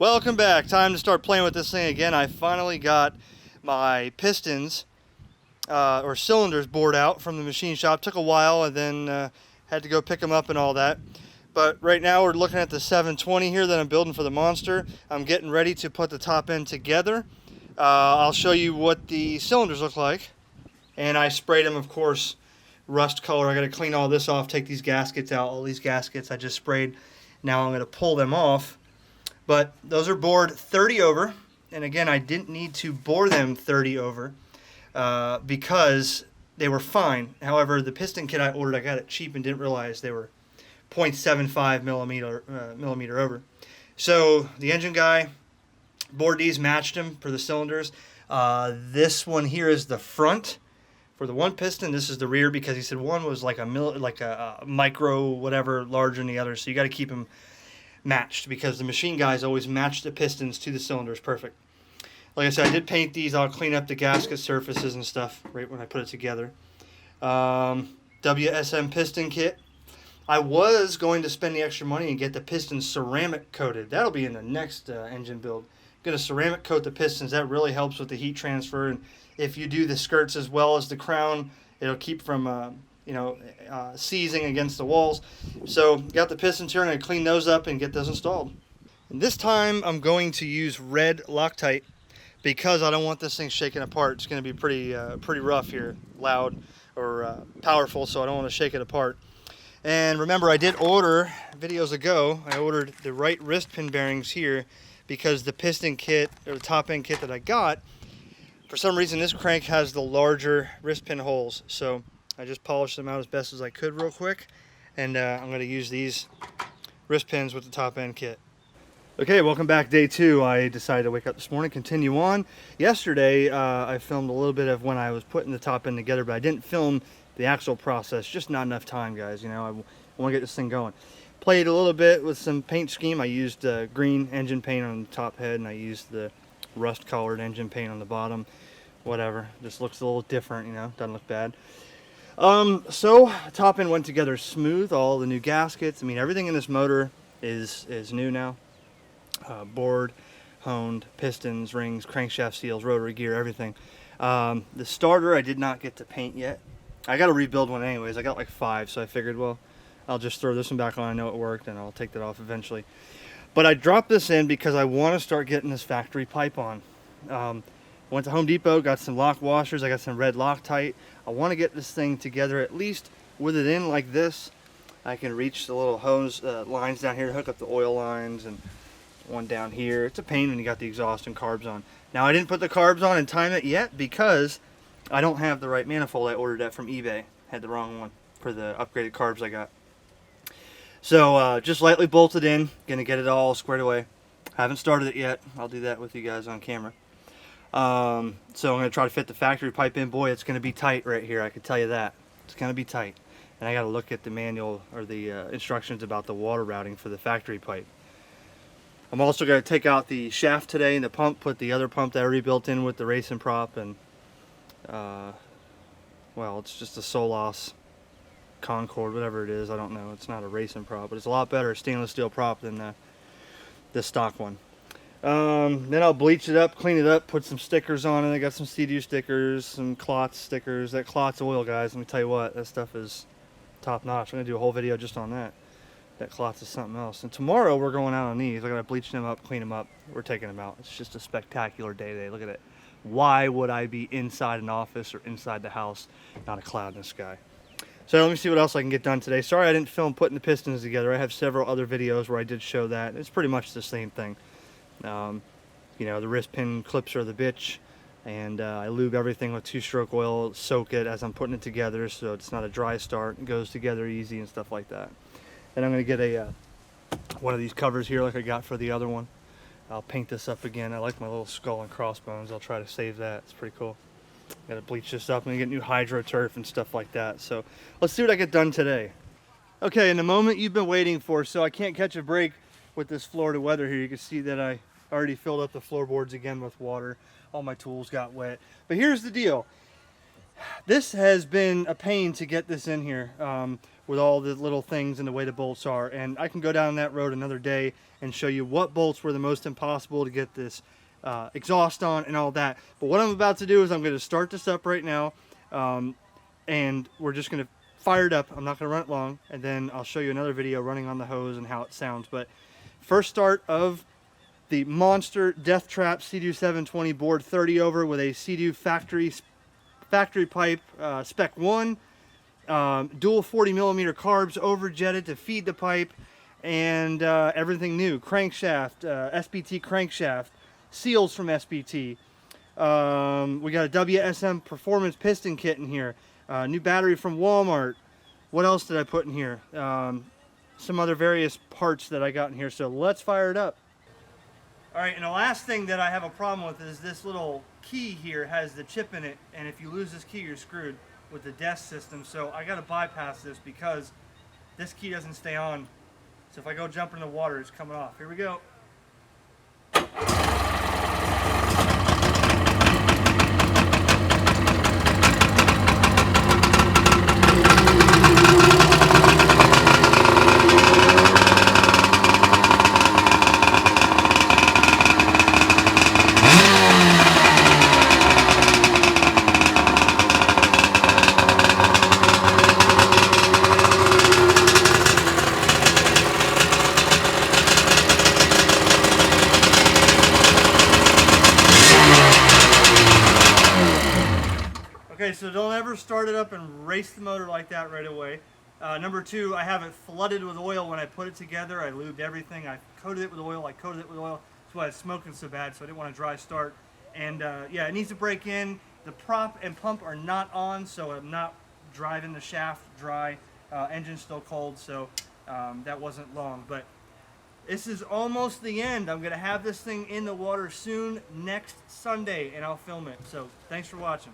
Welcome back. Time to start playing with this thing again. I finally got my pistons or cylinders bored out from the machine shop. Took a while and then had to go pick them up and all that. But right now we're looking at the 720 here that I'm building for the Monster. I'm getting ready to put the top end together. I'll show you what the cylinders look like. And I sprayed them, of course, rust color. I got to clean all this off, take these gaskets out. All these gaskets I just sprayed. Now I'm going to pull them off. But those are bored 30 over, and again, I didn't need to bore them 30 over because they were fine. However, the piston kit I ordered, I got it cheap and didn't realize they were 0.75 millimeter over. So the engine guy bored these, matched them for the cylinders. This one here is the front for the one piston. This is the rear because he said one was like a micro whatever larger than the other, so you got to keep them matched because the machine guys always match the pistons to the cylinders perfect. Like I said, I did paint these. I'll clean up the gasket surfaces and stuff right when I put it together. WSM piston kit. I was going to spend the extra money and get the pistons ceramic coated. That'll be in the next engine build. Going to ceramic coat the pistons. That really helps with the heat transfer, and if you do the skirts as well as the crown, it'll keep from seizing against the walls. So got the pistons here, and I clean those up and get those installed. And this time I'm going to use red Loctite because I don't want this thing shaking apart. It's going to be pretty rough here, loud or powerful, so I don't want to shake it apart. And remember, I did order videos ago. I ordered the right wrist pin bearings here because the piston kit or the top end kit that I got, for some reason this crank has the larger wrist pin holes. So I just polished them out as best as I could real quick, and I'm going to use these wrist pins with the top end kit. Okay, welcome back, day two. I decided to wake up this morning, continue on. Yesterday I filmed a little bit of when I was putting the top end together, but I didn't film the actual process. Just not enough time, guys. You know, I want to get this thing going. Played a little bit with some paint scheme. I used green engine paint on the top head, and I used the rust colored engine paint on the bottom. Whatever, just looks a little different, you know, doesn't look bad. So top end went together smooth. All the new gaskets, I mean, everything in this motor is new now. Bored, honed, pistons, rings, crankshaft seals, rotary gear, everything. The starter I did not get to paint yet. I got to rebuild one anyways. I got like 5, so I figured, well, I'll just throw this one back on. I know it worked, and I'll take that off eventually. But I dropped this in because I want to start getting this factory pipe on. Went to Home Depot, got some lock washers. I got some red Loctite. I want to get this thing together, at least with it in like this. I can reach the little hose lines down here to hook up the oil lines, and one down here. It's a pain when you got the exhaust and carbs on. Now, I didn't put the carbs on and time it yet because I don't have the right manifold. I ordered that from eBay. Had the wrong one for the upgraded carbs I got. So just lightly bolted in. Gonna get it all squared away. Haven't started it yet. I'll do that with you guys on camera. So I'm going to try to fit the factory pipe in. Boy, it's going to be tight right here. I can tell you that. It's going to be tight. And I got to look at the manual or the instructions about the water routing for the factory pipe. I'm also going to take out the shaft today and the pump, put the other pump that I already built in with the racing prop, and well, it's just a Solos Concord, whatever it is. I don't know. It's not a racing prop, but it's a lot better stainless steel prop than the stock one. Then I'll bleach it up, clean it up, put some stickers on it. I got some Seadoo stickers, some Klotz stickers. That Klotz oil, guys, let me tell you what, that stuff is top notch. I'm going to do a whole video just on that. That Klotz is something else. And tomorrow we're going out on these. We're going to bleach them up, clean them up. We're taking them out. It's just a spectacular day today. Look at it. Why would I be inside an office or inside the house? Not a cloud in the sky. So let me see what else I can get done today. Sorry I didn't film putting the pistons together. I have several other videos where I did show that. It's pretty much the same thing. You know, the wrist pin clips are the bitch, and I lube everything with 2-stroke oil, soak it as I'm putting it together so it's not a dry start. It goes together easy and stuff like that. And I'm going to get one of these covers here like I got for the other one. I'll paint this up again. I like my little skull and crossbones. I'll try to save that. It's pretty cool. Got to bleach this up and get new hydro turf and stuff like that. So let's see what I get done today. Okay, in the moment you've been waiting for, so I can't catch a break with this Florida weather here. You can see that I already filled up the floorboards again with water. All my tools got wet. But here's the deal. This has been a pain to get this in here with all the little things and the way the bolts are. And I can go down that road another day and show you what bolts were the most impossible to get this exhaust on and all that. But what I'm about to do is I'm going to start this up right now. And we're just going to fire it up. I'm not going to run it long. And then I'll show you another video running on the hose and how it sounds. But first start of the monster Death Trap Seadoo 720 board 30 over with a Seadoo factory pipe spec 1, dual 40mm carbs overjetted to feed the pipe, and everything new. Crankshaft, SBT crankshaft, seals from SBT. We got a WSM performance piston kit in here. New battery from Walmart. What else did I put in here? Some other various parts that I got in here. So let's fire it up. All right, and the last thing that I have a problem with is this little key here has the chip in it, and if you lose this key, you're screwed with the desk system. So I got to bypass this because this key doesn't stay on. So if I go jump in the water, it's coming off. Here we go. Okay, so don't ever start it up and race the motor like that right away. Number 2, I have it flooded with oil when I put it together. I lubed everything. I coated it with oil. That's why it's smoking so bad, so I didn't want a dry start. And yeah, it needs to break in. The prop and pump are not on, so I'm not driving the shaft dry. Engine's still cold, so that wasn't long. But this is almost the end. I'm going to have this thing in the water soon, next Sunday, and I'll film it. So thanks for watching.